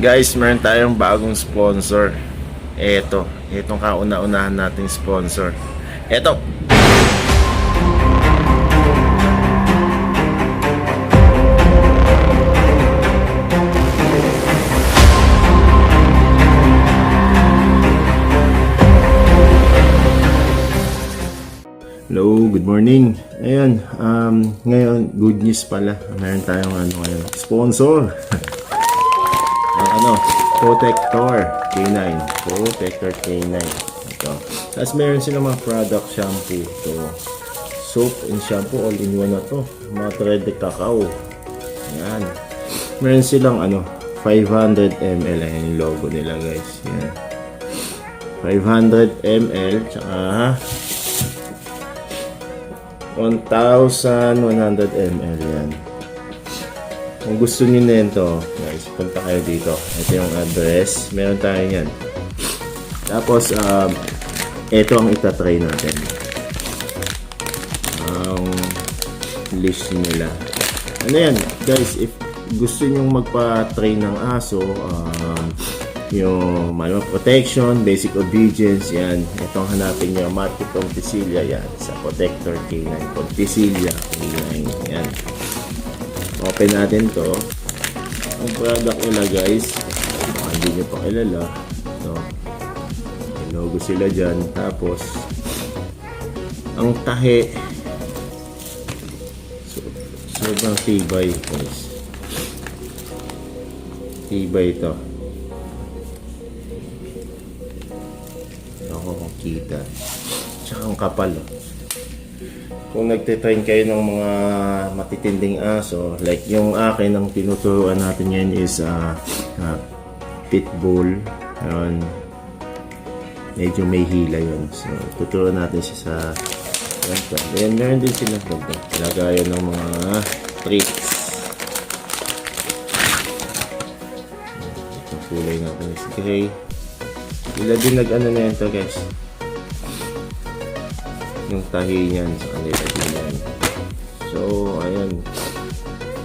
Guys, meron tayong bagong sponsor. Itong kauna-unahan nating sponsor. Eto. Hello, good morning. Ayun, ngayon good news pala. Meron tayong ngayon, sponsor. Protector K9. Protector K9. Ito. Tapos meron silang mga product shampoo. Ito. Soap and shampoo all in one na to. Mga thread de cacao. Yan. Meron silang 500 ml. Ayan yung logo nila guys. Yan. 500 ml. Tsaka 1,100 ml. Yan. Kung gusto niyo nito, guys, punta kayo dito. Ito yung address. Meron tayo yan. Tapos, ito ang itatry natin. Ang list nila. Ano yan, guys, if gusto niyo magpa-train ng aso, yung manual protection, basic obedience, yan. Itong hanapin nyo, Market Pontisilia, yan. Sa Protector K9. Pontisilia K9, yan. Open natin to. Ang product nila guys, hindi nyo pa kilala. So, may logo sila dyan. Tapos, ang tahe, sobrang tibay guys. Tibay ito. Ako kung kita. Tsaka ang kapal. Kung nagtitrain kayo ng mga matitinding aso, like yung akin, ang tinuturuan natin yan is pitbull. Ayun. Medyo may hila yun. So, tuturuan natin siya sa ganito. Then, meron din sila lagayan ng mga treats. Itong kulay natin is gray. Sila din nag-ano na ito guys. Yung tahi niyan sa kanila din. So, ayan.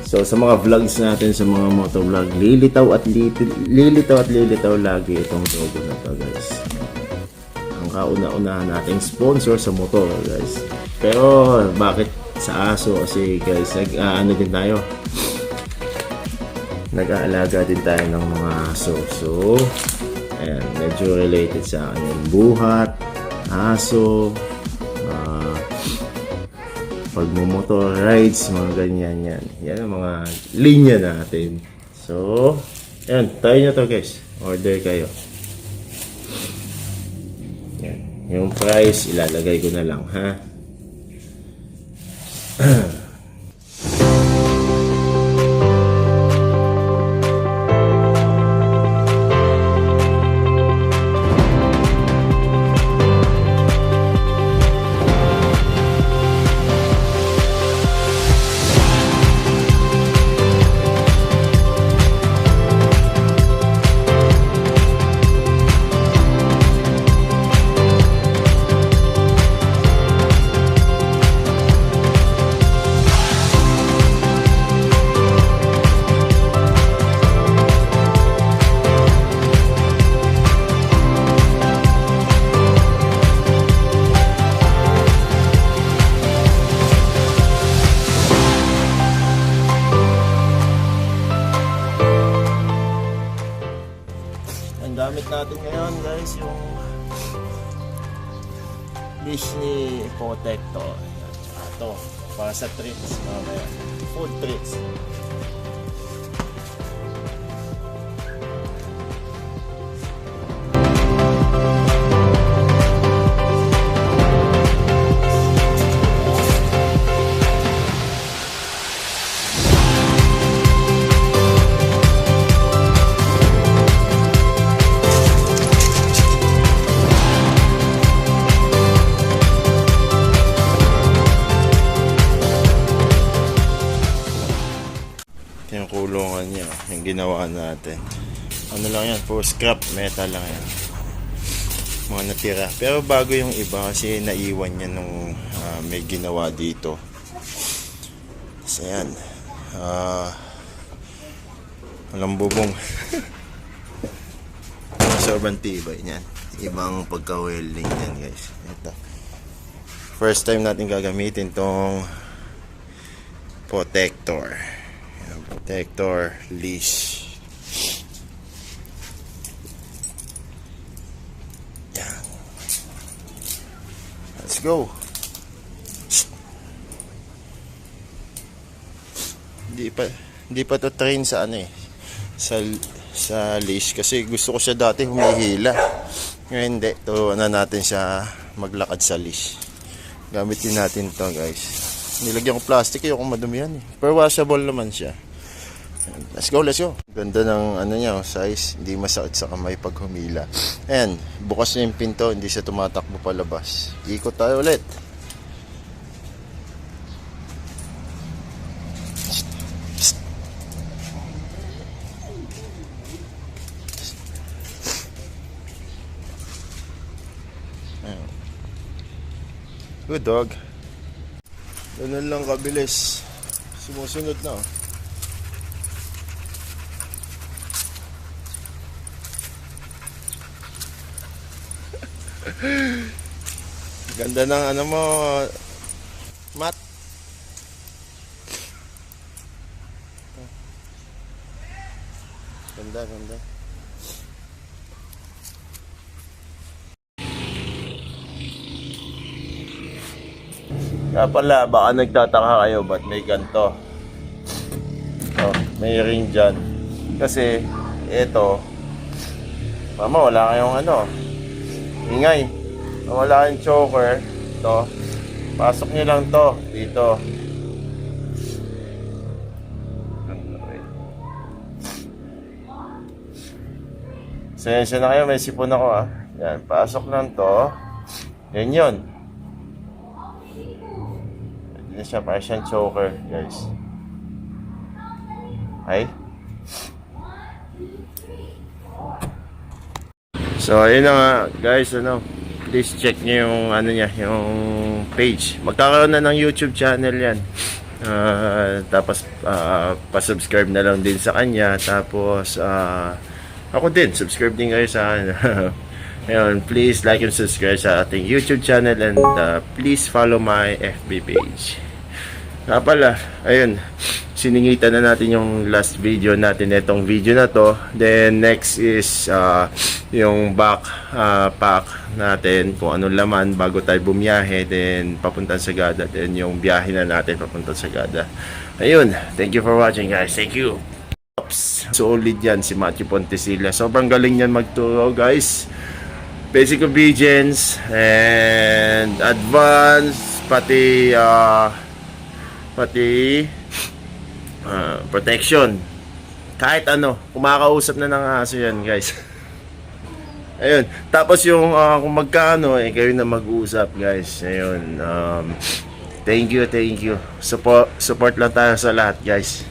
So, sa mga vlogs natin, sa mga motovlog, lilitaw at lilitaw lagi itong logo na to, guys. Ang kauna-unahan nating sponsor sa motor, guys. Pero, bakit sa aso? Kasi, guys, din tayo. Nag-aalaga din tayo ng mga aso. So, ayan, medyo related sa akin yung buhat, aso, pagmumotor rides, mga ganyan yan. Yan ang mga linya natin. So, ayan, try nyo to guys. Order kayo. Yan. Yung price, ilalagay ko na lang, ha? Gamit natin ngayon guys yung Disney Protector. Ito para sa treats, food treats. Yung kulungan niya, yung ginawa natin. Ano lang yan, puro scrap metal lang yan. Mga natira. Pero bago yung iba kasi naiwan niya nung may ginawa dito. So yan. Walang bubong. sobrang tibay niyan. Ibang pagka-welding niyan guys. Ito. First time natin gagamitin tong protector. Ayan, protector leash. Yan. Let's go. Hindi pa to train sa ano eh. Sa leash kasi gusto ko siya dati humihila. Ngayon hindi, to na natin siya maglakad sa leash. Gamitin natin to guys. Nilagyan ko plastic eh, kung madumi yan eh. Pero washable naman siya. Let's go, let's go. Ganda ng ano niya, size. Hindi masakit sa kamay pag humila. Ayan, bukas na yung pinto, hindi siya tumatakbo palabas. Ikot tayo ulit. Good dog. Ganun lang kabilis. Sumusunod na. Ganda ng ano mo, Matt. Ganda, ganda. Kaya pala, baka nagtataka kayo ba't may ganto. Oh, may ring dyan. Kasi, ito, mama, wala kayong ano, ingay. Wala kayong choker. Ito, pasok nyo lang to dito. Sensya na kayo, may sipon ako ah. Yan, pasok lang to. Yan yun. Hindi siya para siyang choker, guys. Ay. So, ayun na nga, guys, ano, please check niyo yung, ano niya, yung page. Magkakaroon na ng YouTube channel yan. Tapos, pa-subscribe na lang din sa kanya. Tapos, ako din, subscribe din kayo sa, ayun, please like and subscribe sa ating YouTube channel and please follow my FB page. Nga pala, ayun, siningitan na natin yung last video natin, itong video na to. Then next is yung back pack natin, kung anong laman bago tayo bumiyahe, then papuntang Sagada, then yung biyahe na natin papuntang Sagada. Ayun, thank you for watching guys, thank you. Solid yan si Matthew Pontesilla, sobrang galing yan magturo guys. Basic obedience and advanced, pati protection. Kahit ano, kumakausap na ng aso yan guys. Ayun, tapos yung kung magkano kayo na mag-usap guys. Ayun, thank you. Support lang tayo sa lahat guys.